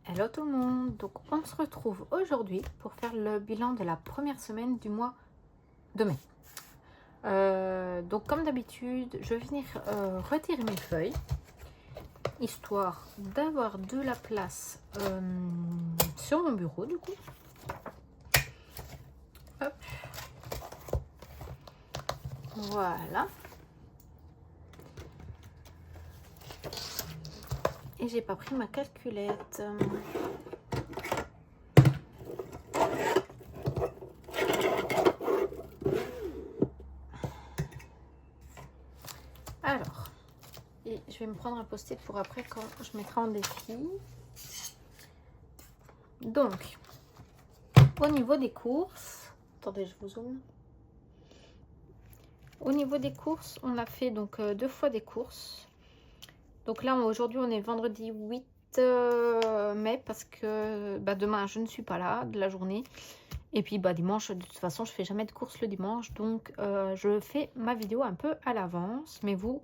Hello tout le monde, donc on se retrouve aujourd'hui pour faire le bilan de la première semaine du mois de mai. Donc comme d'habitude, je vais venir retirer mes feuilles, histoire d'avoir de la place sur mon bureau du coup. Hop. Voilà. Et j'ai pas pris ma calculette. Alors, et je vais me prendre un post-it pour après quand je mettrai en défi. Donc, au niveau des courses, attendez, je vous zoome. Au niveau des courses, on a fait donc 2 fois des courses. Donc là, aujourd'hui, on est vendredi 8 mai parce que demain, je ne suis pas là de la journée. Et puis dimanche, de toute façon, je fais jamais de courses le dimanche. Donc, je fais ma vidéo un peu à l'avance. Mais vous,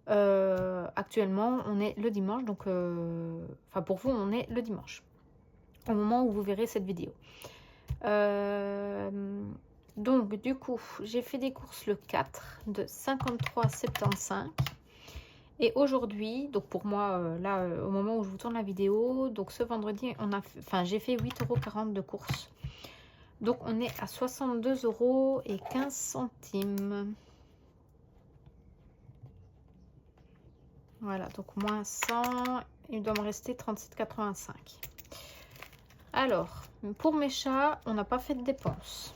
actuellement, on est le dimanche. Donc, pour vous, on est le dimanche. Au moment où vous verrez cette vidéo. Donc, du coup, j'ai fait des courses le 4 de 53,75. Et aujourd'hui, donc pour moi, là, au moment où je vous tourne la vidéo, donc ce vendredi, j'ai fait 8,40 € de courses. Donc on est à 62,15 €. Voilà, donc moins 100, il doit me rester 37,85 €. Alors, pour mes chats, on n'a pas fait de dépenses.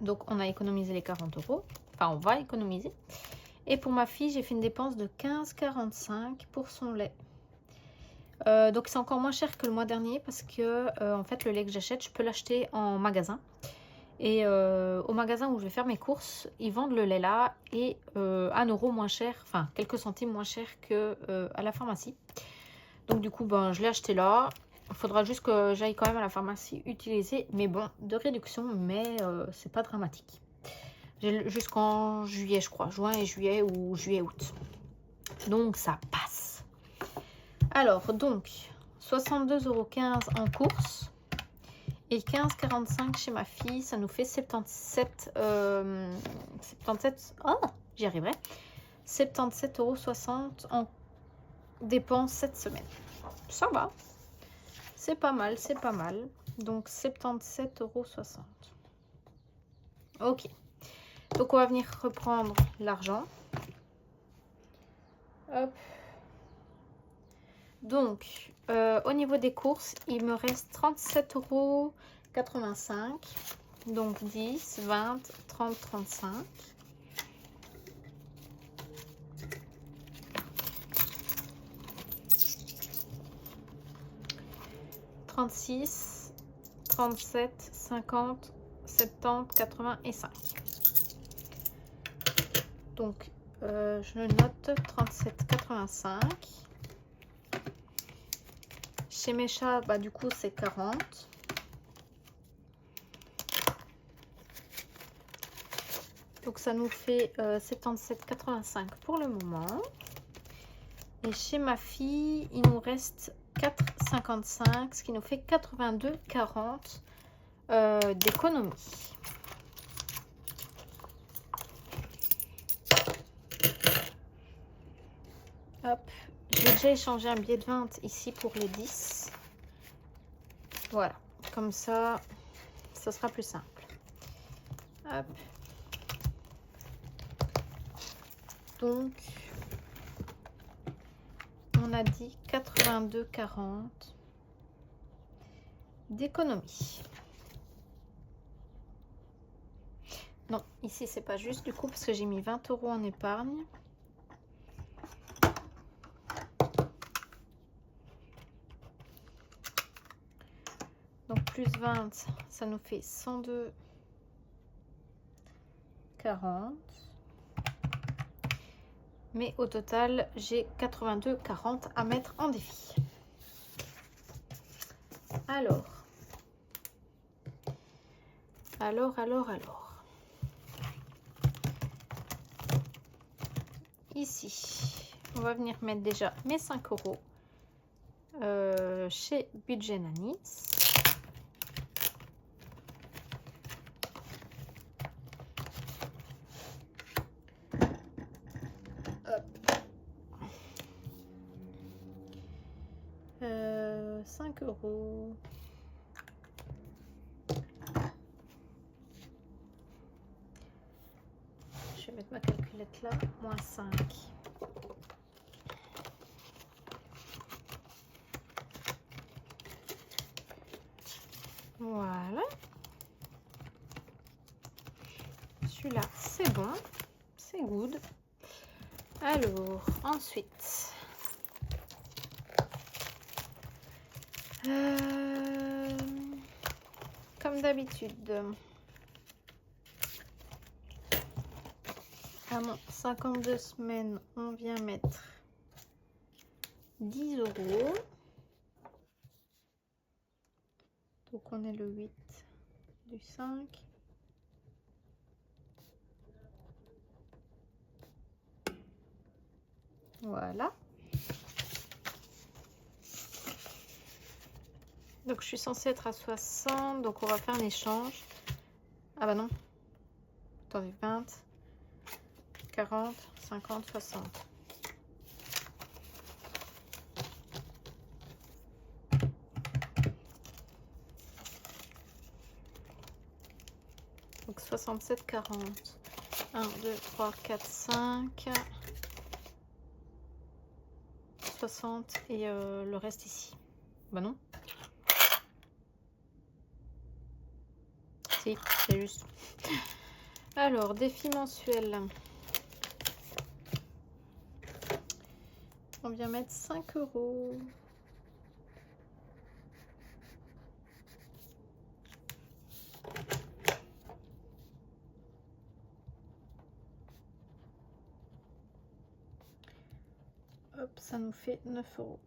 Donc on a économisé les 40 €. Enfin, on va économiser. Et pour ma fille, j'ai fait une dépense de 15,45 € pour son lait. Donc c'est encore moins cher que le mois dernier parce que en fait le lait que j'achète, je peux l'acheter en magasin. Et au magasin où je vais faire mes courses, ils vendent le lait là et 1 € moins cher, enfin quelques centimes moins cher que à la pharmacie. Donc du coup, je l'ai acheté là. Il faudra juste que j'aille quand même à la pharmacie utiliser. Mais bon, de réduction, mais c'est pas dramatique. J'ai jusqu'en juillet, je crois. Juin et juillet ou juillet-août. Donc ça passe. Alors, donc, 62,15 € en course. Et 15,45 € chez ma fille. Ça nous fait 77... oh, j'y arriverai. 77,60 € en dépenses cette semaine. Ça va. C'est pas mal, c'est pas mal. Donc, 77,60 €. Ok. Donc, on va venir reprendre l'argent. Hop. Donc, au niveau des courses, il me reste 37,85 €. Donc, 10, 20, 30, 35. « 36, 37, 50, 70, 85. Donc, je note 37,85. Chez mes chats, du coup, c'est 40. Donc, ça nous fait 77,85 pour le moment. Et chez ma fille, il nous reste 4,55, ce qui nous fait 82,40 d'économie. Hop, j'ai déjà échangé un billet de 20 ici pour les 10. Voilà, comme ça, ça sera plus simple. Hop. Donc, on a dit 82,40 d'économie. Non, ici, c'est pas juste du coup parce que j'ai mis 20 € en épargne. Donc, plus 20, ça nous fait 102,40. Mais au total, j'ai 82,40 à mettre en défi. Alors. Ici, on va venir mettre déjà mes 5 €. chez Budget Nanis. Hop. 5 €. Je vais mettre ma calculette là, moins 5. Voilà. Celui-là, c'est bon. C'est good. Alors, ensuite. Comme d'habitude. À mon 52 semaines, on vient mettre 10 €. Donc on est le 8 du 5. Voilà. Donc je suis censée être à 60. Donc on va faire un échange. Ah bah non. Attendez, 20, 40, 50, 60. Donc 67, 40. 1, 2, 3, 4, 5. 60 et le reste ici. Bah non. Si, c'est juste. Alors, défi mensuel. On vient mettre 5 €. Hop, ça nous fait 9 €.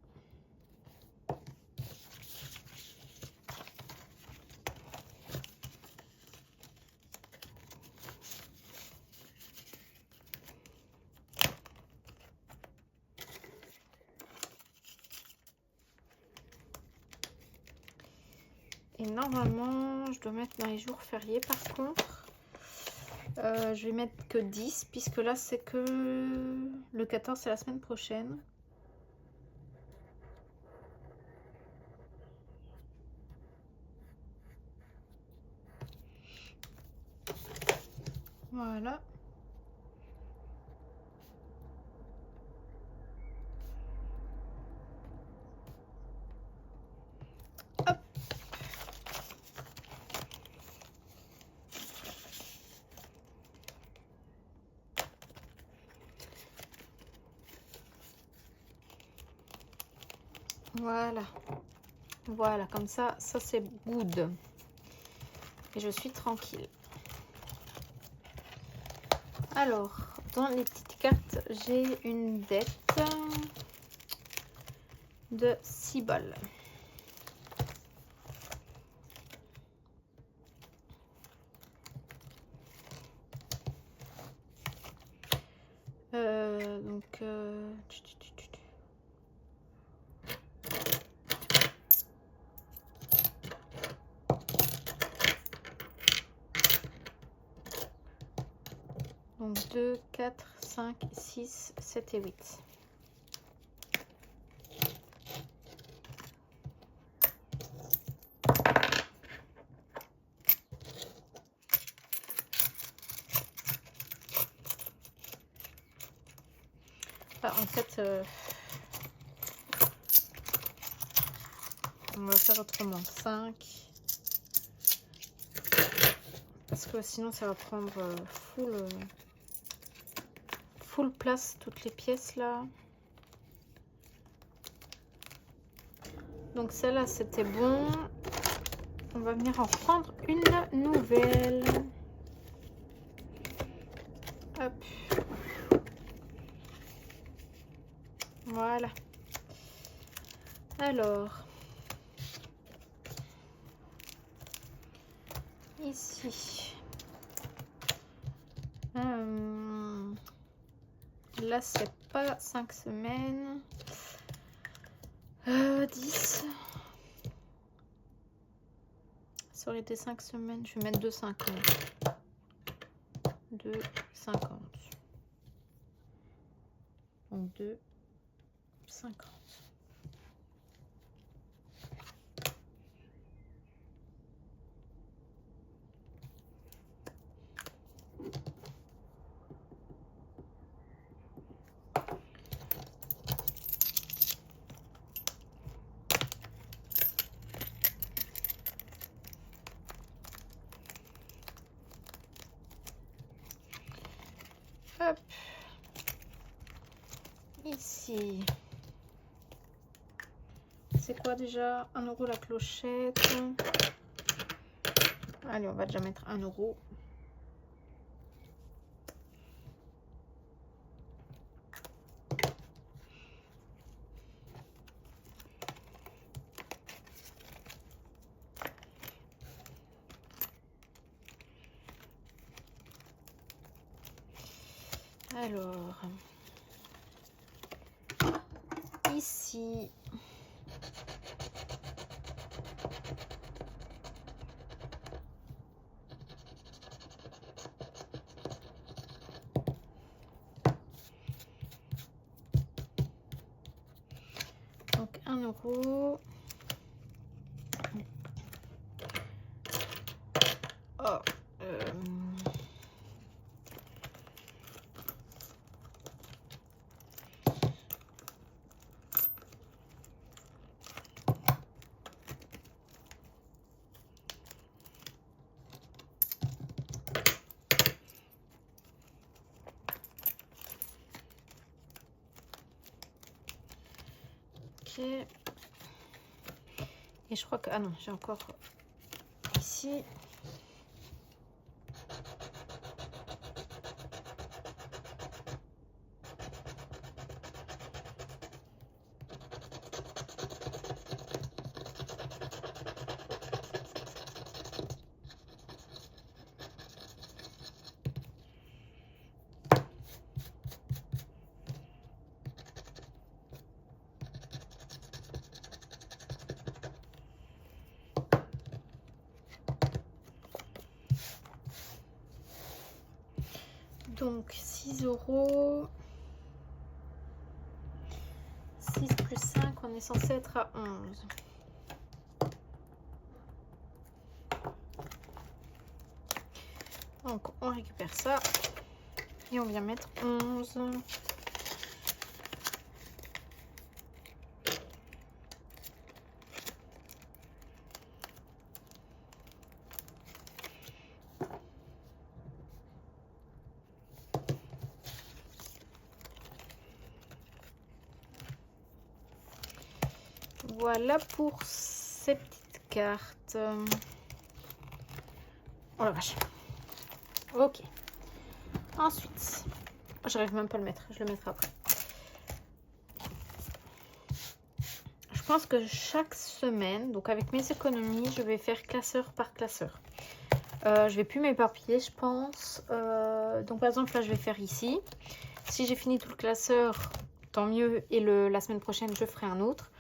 Et normalement, je dois mettre dans les jours fériés par contre. Je vais mettre que 10 puisque là c'est que le 14, c'est la semaine prochaine. Voilà. Hop. Voilà. Voilà, comme ça c'est good. Et je suis tranquille. Alors, dans les petites cartes, j'ai une dette de 6 balles. Donc, donc 2, 4, 5, 6, 7 et 8. Ah, en fait, on va faire autrement. 5. Parce que sinon, ça va prendre full place, toutes les pièces là. Donc celle-là, c'était bon. On va venir en prendre une nouvelle. Hop. Voilà. Alors. Ici. Là, c'est pas 5 semaines. 10. Ça aurait été 5 semaines. Je vais mettre 2,50. 2,50. Donc 2,50. Hop. Ici. C'est quoi déjà? 1 € la clochette. Allez, on va déjà mettre 1 €. Alors, ici, donc 1 €. Oh, ok. Et je crois que... Ah non, j'ai encore ici. Donc 6 €. 6 plus 5, on est censé être à 11. Donc on récupère ça et on vient mettre 11. Voilà pour ces petites cartes. Oh la vache. Ok. Ensuite, j'arrive même pas à le mettre. Je le mettrai après. Je pense que chaque semaine, donc avec mes économies, je vais faire classeur par classeur. Je vais plus m'éparpiller, je pense. Donc par exemple, là, je vais faire ici. Si j'ai fini tout le classeur, tant mieux. Et la semaine prochaine, je ferai un autre.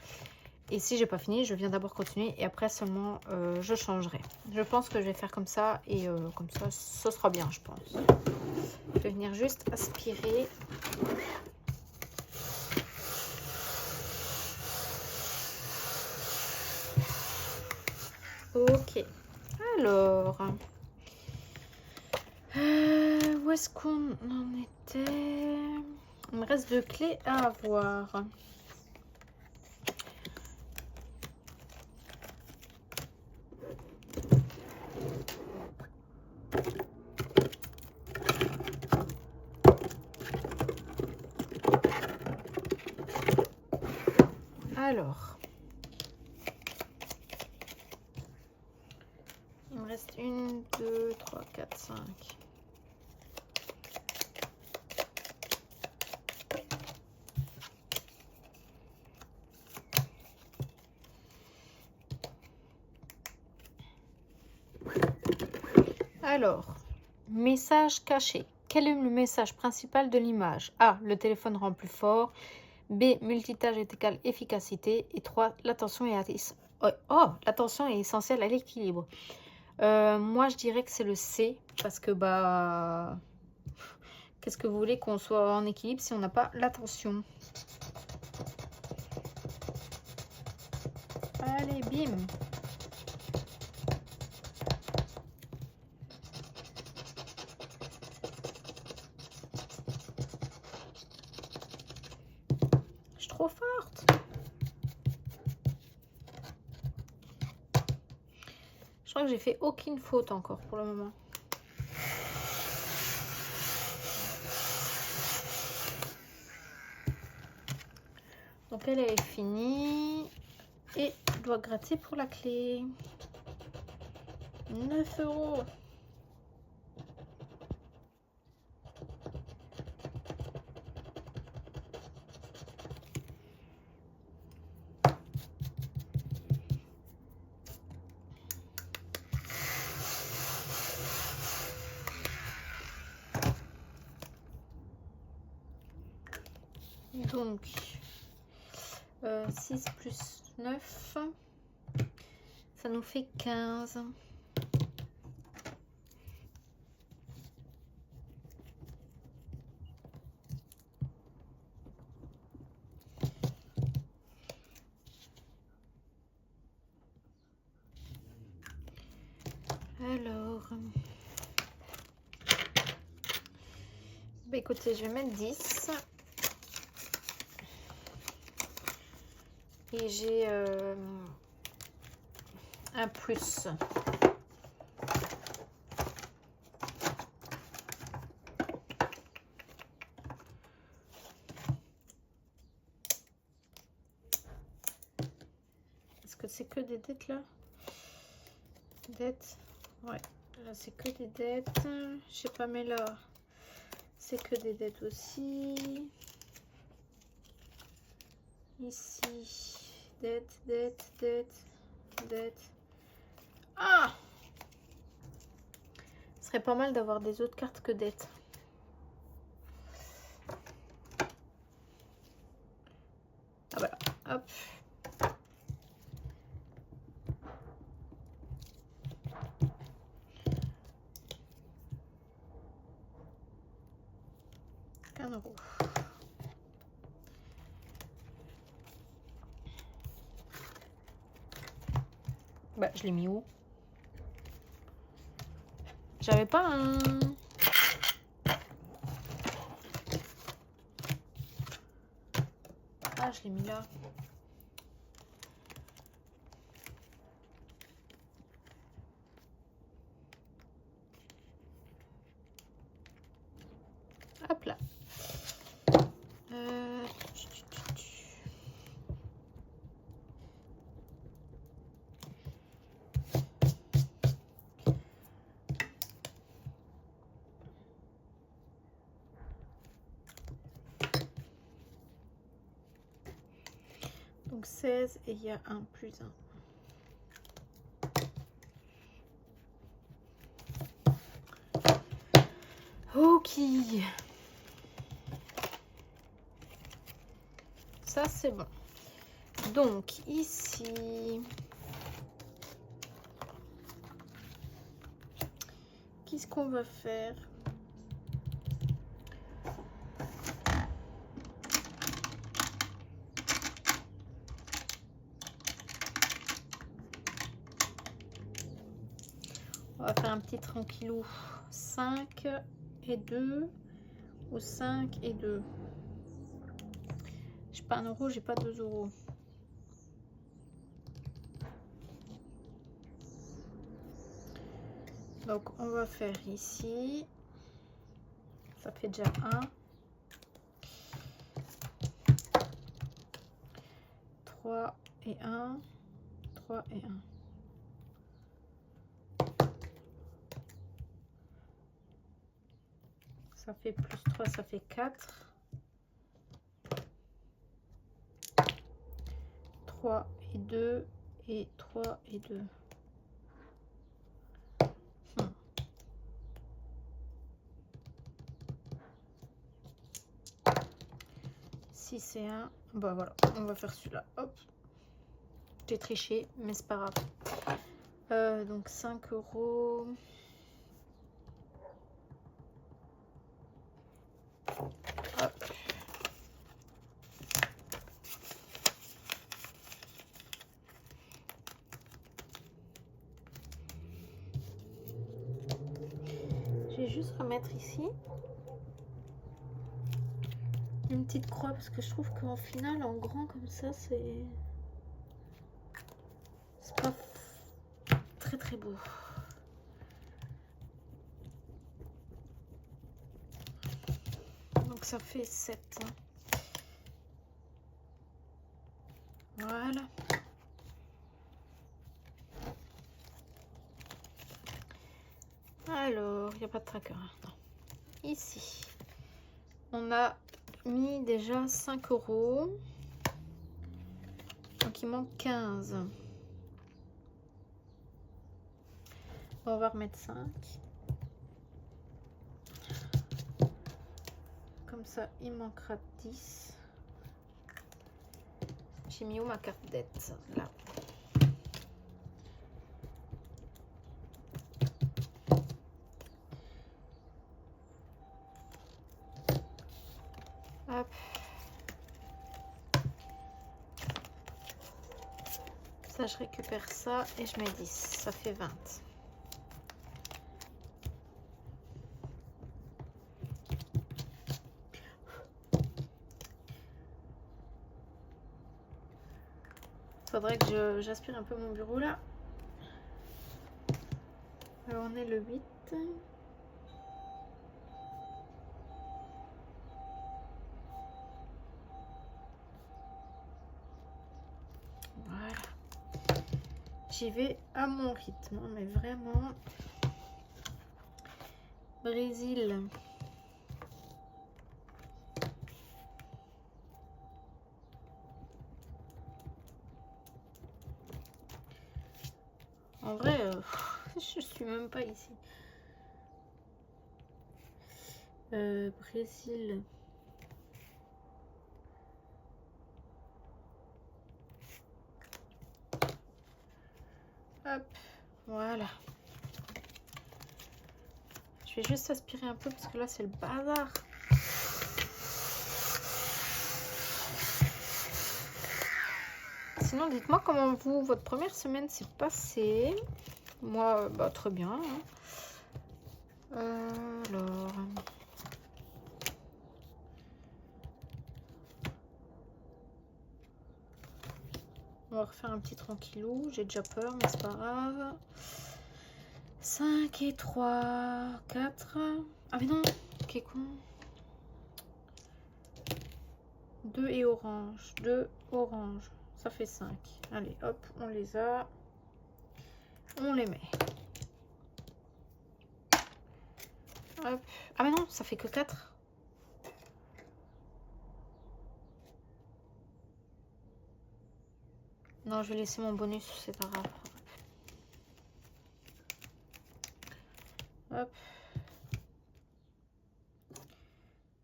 Et si j'ai pas fini, je viens d'abord continuer et après seulement je changerai. Je pense que je vais faire comme ça et comme ça, ce sera bien, je pense. Je vais venir juste aspirer. Ok. Alors, où est-ce qu'on en était? Il me reste 2 clés à avoir. Alors, il me reste 1, 2, 3, 4, 5. Alors, message caché. Quel est le message principal de l'image? A. Le téléphone rend plus fort. B, multitâche est égal efficacité. Et 3, l'attention est, l'attention est essentielle à l'équilibre. Moi, je dirais que c'est le C, parce que, bah, qu'est-ce que vous voulez qu'on soit en équilibre si on n'a pas l'attention? Allez, bim! Je suis trop forte! Je crois que j'ai fait aucune faute encore pour le moment. Donc elle est finie et je dois gratter pour la clé. 9 €. Donc 6 plus 9, ça nous fait 15. Alors, bah écoutez, je vais mettre 10. Et j'ai un plus. Est-ce que c'est que des dettes là? Dettes. Ouais, là c'est que des dettes. Je sais pas, mais là c'est que des dettes aussi. Ici, dette, dette, dette, dette. Ah! Ce serait pas mal d'avoir des autres cartes que dettes. Ah voilà, hop. €. Bah, je l'ai mis où? J'avais pas un... Ah, je l'ai mis là. Hop là. Donc 16 et il y a un plus 1. Ok. Ça c'est bon. Donc ici, qu'est-ce qu'on va faire? On va faire un petit tranquillou. 5 et 2 ou 5 et 2. J'ai pas 1 €, j'ai pas 2 €. Donc on va faire ici. Ça fait déjà 1. 3 et 1. 3 et 1. Ça fait plus 3, ça fait 4. 3 et 2 et 3 et 2. 6 et 1. Bah voilà, on va faire celui-là. Hop. J'ai triché, mais c'est pas grave. Donc 5 €. Hop. Je vais juste remettre ici une petite croix parce que je trouve qu'en final, en grand comme ça, c'est pas très très beau. Donc ça fait 7. Voilà. Alors, il n'y a pas de tracker. Non. Ici, on a mis déjà 5 €. Donc il manque 15. On va remettre 5. Comme ça, il manquera 10. J'ai mis où ma carte dette? Là. Hop. Ça, je récupère ça et je mets 10. Ça fait 20. Faudrait que j'aspire un peu mon bureau là. Alors on est le 8. Voilà. J'y vais à mon rythme, mais vraiment. Brésil. En vrai, je suis même pas ici. Brésil. Hop, voilà. Je vais juste aspirer un peu parce que là c'est le bazar. Sinon, dites-moi comment votre première semaine s'est passée. Moi, bah, très bien. Alors... On va refaire un petit tranquillou. J'ai déjà peur, mais c'est pas grave. 5 et 3, 4. Ah mais non, qui est con. 2 et orange. 2 orange. Ça fait 5. Allez, hop, on les a. On les met. Hop. Ah mais non, ça fait que 4. Non, je vais laisser mon bonus, c'est pas grave. Hop.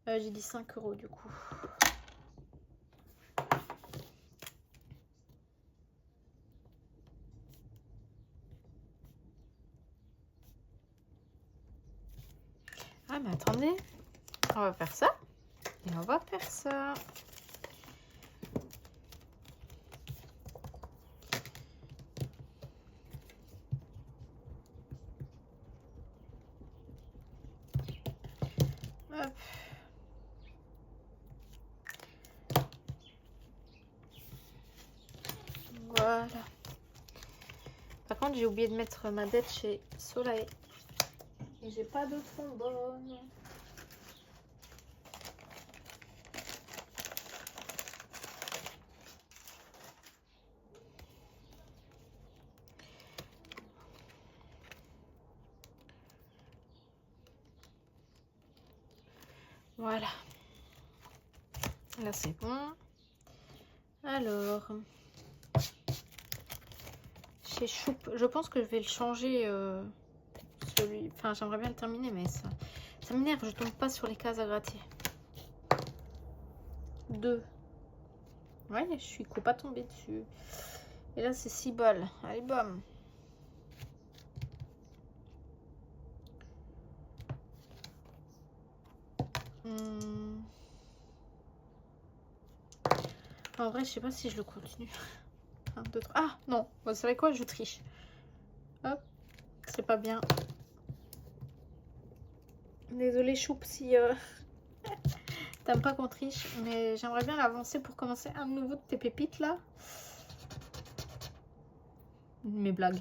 J'ai dit 5 € du coup. Ah mais attendez, on va faire ça et on va faire ça. Hop. Voilà. Par contre, j'ai oublié de mettre ma dette chez Soleil. Et j'ai pas de trombone. Voilà. Là, c'est bon. Alors, chez Choup, je pense que je vais le changer. Celui... Enfin, j'aimerais bien le terminer, mais ça m'énerve. Je tombe pas sur les cases à gratter. 2. Ouais, je suis pas tombée dessus. Et là, c'est 6 balles. Allez, bam. En vrai, je sais pas si je le continue. 1, 2, 3. Ah, non. Vous savez quoi? Je triche. Hop. C'est pas bien. Désolée, Choup, si t'aimes pas qu'on triche. Mais j'aimerais bien l'avancer pour commencer un nouveau de tes pépites, là. Mes blagues.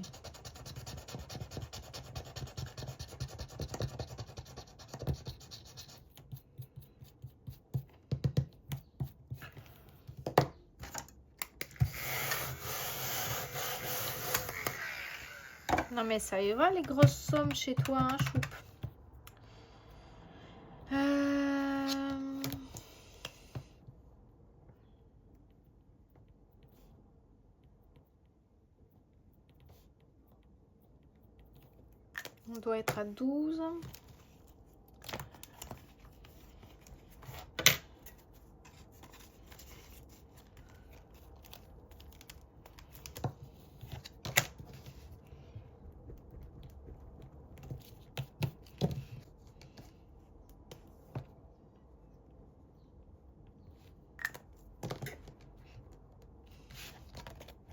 Non mais ça y va les grosses sommes chez toi, hein, Choup. On doit être à 12.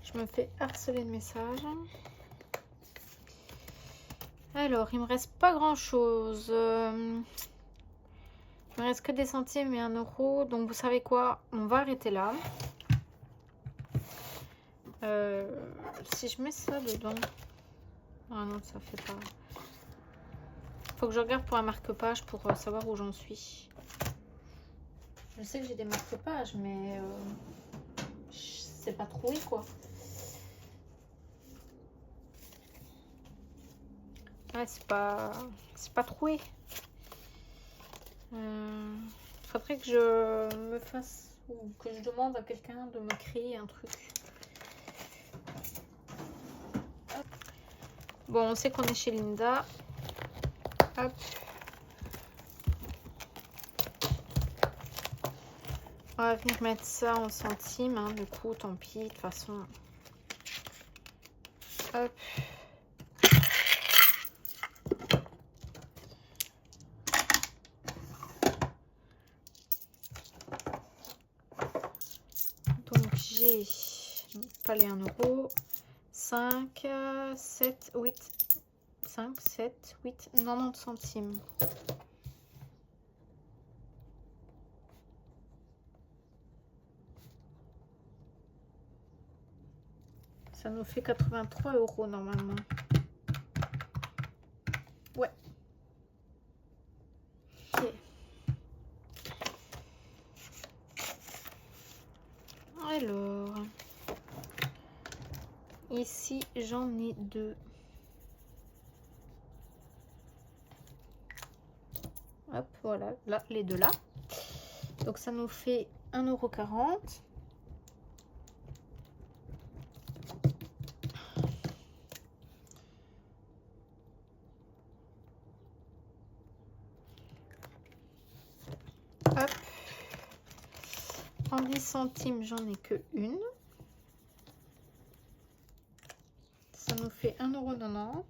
Je me fais harceler de messages. Alors, il me reste pas grand chose. Il me reste que des centimes et 1 euro. Donc, vous savez quoi? On va arrêter là. Si je mets ça dedans. Ah non, ça fait pas. Faut que je regarde pour un marque-page pour savoir où j'en suis. Je sais que j'ai des marque-pages, mais c'est pas trouvé quoi. Ouais, c'est pas trouvé. Faudrait que je me fasse ou que je demande à quelqu'un de me créer un truc. Hop. Bon, on sait qu'on est chez Linda. Hop. On va venir mettre ça en centimes, hein, du coup, tant pis, de toute façon. Hop. Donc j'ai pas les 1 euro. 5, 7, 8, 5, 7, 8, 90 centimes. Ça nous fait 83 euros normalement. Ouais. Ok. Alors, ici j'en ai 2. Hop, voilà, là, les deux là. Donc ça nous fait 1,40 €. Hop. En 10 centimes, j'en ai que une. Ça nous fait 1,90 €.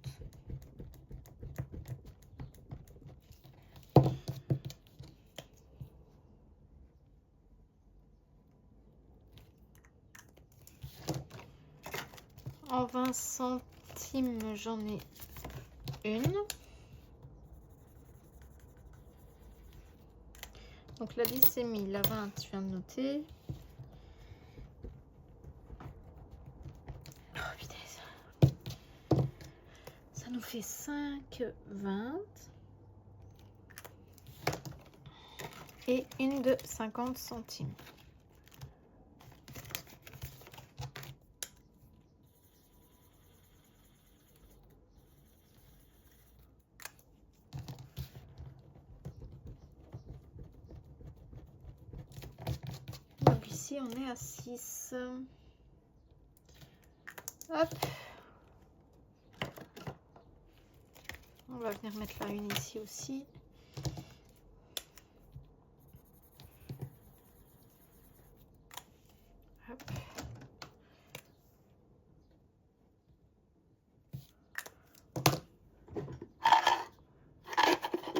En 20 centimes, j'en ai une. Donc la 10 c'est mis, la 20 je viens de noter. Oh putain, ça nous fait 5,20 et une de 50 centimes. Donc ici on est à 6. Hop. On va venir mettre la une ici aussi. Hop.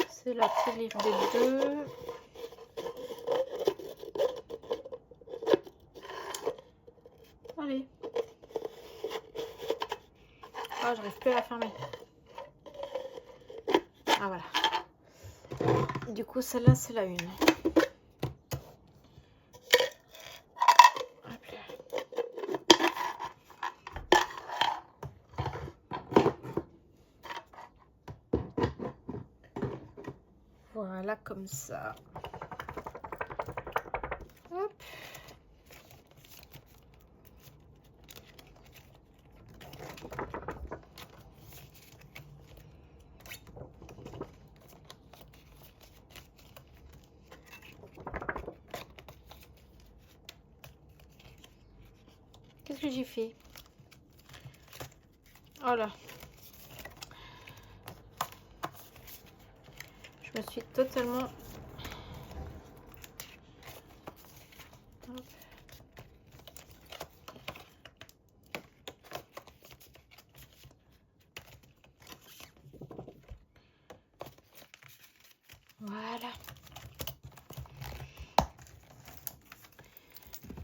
C'est la tirelire des deux. Allez. Ah, j'arrive plus à la fermer. Ah, voilà. Du coup, celle-là, c'est la une. Hop là. Voilà, comme ça. Hop. Qu'est-ce que j'ai fait? Oh là. Je me suis totalement... Hop. Voilà.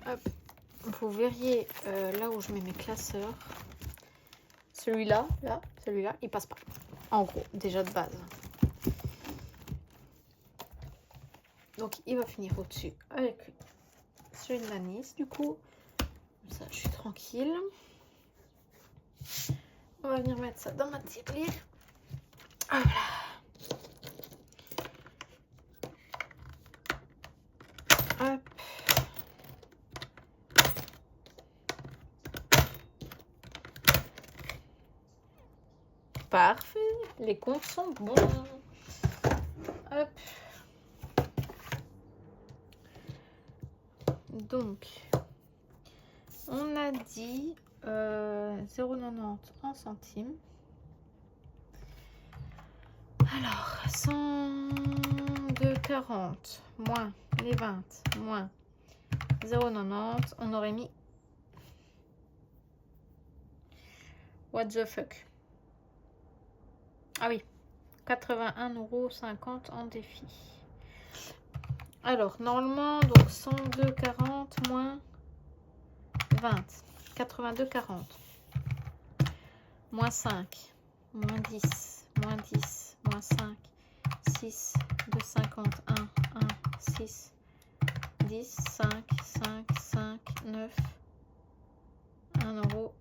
Hop. Vous verriez là où je mets mes classeurs. Celui-là, celui-là, il passe pas. En gros, déjà de base. Donc, il va finir au-dessus avec celui de Nice. Du coup, comme ça, je suis tranquille. On va venir mettre ça dans ma tirelire. Voilà. Hop. Parfait. Les comptes sont bons. Hop. Donc, on a dit 0,90 en centimes. Alors, 102,40 moins les 20 moins 0,90, on aurait mis... What the fuck? Ah oui, 81,50 € en défi. Alors, normalement, donc 102,40 moins 20, 82,40. Moins 5, moins 10, moins 10, moins 5, 6, 2,50, 1, 1, 6, 10, 5, 5, 5, 9, 1 €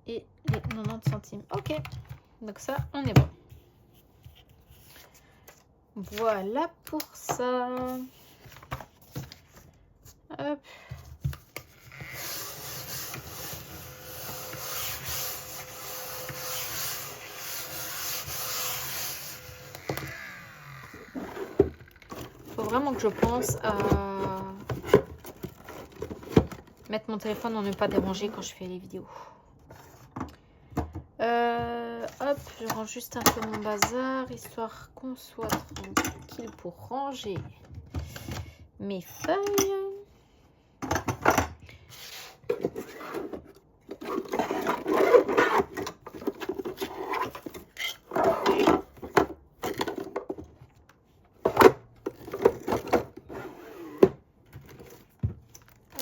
et les 90 centimes. Ok, donc ça, on est bon. Voilà pour ça. Hop. Faut vraiment que je pense à mettre mon téléphone en ne pas déranger quand je fais les vidéos. Hop, je range juste un peu mon bazar, histoire qu'on soit tranquille pour ranger mes feuilles.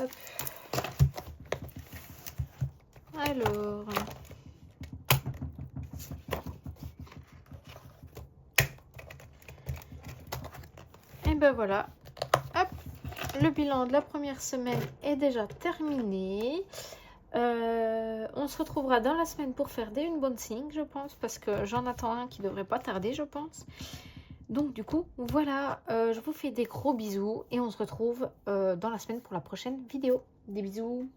Hop. Alors... Et ben voilà, hop, le bilan de la première semaine est déjà terminé. On se retrouvera dans la semaine pour faire des unboxings, je pense, parce que j'en attends un qui devrait pas tarder, je pense. Donc du coup, voilà, je vous fais des gros bisous et on se retrouve dans la semaine pour la prochaine vidéo. Des bisous.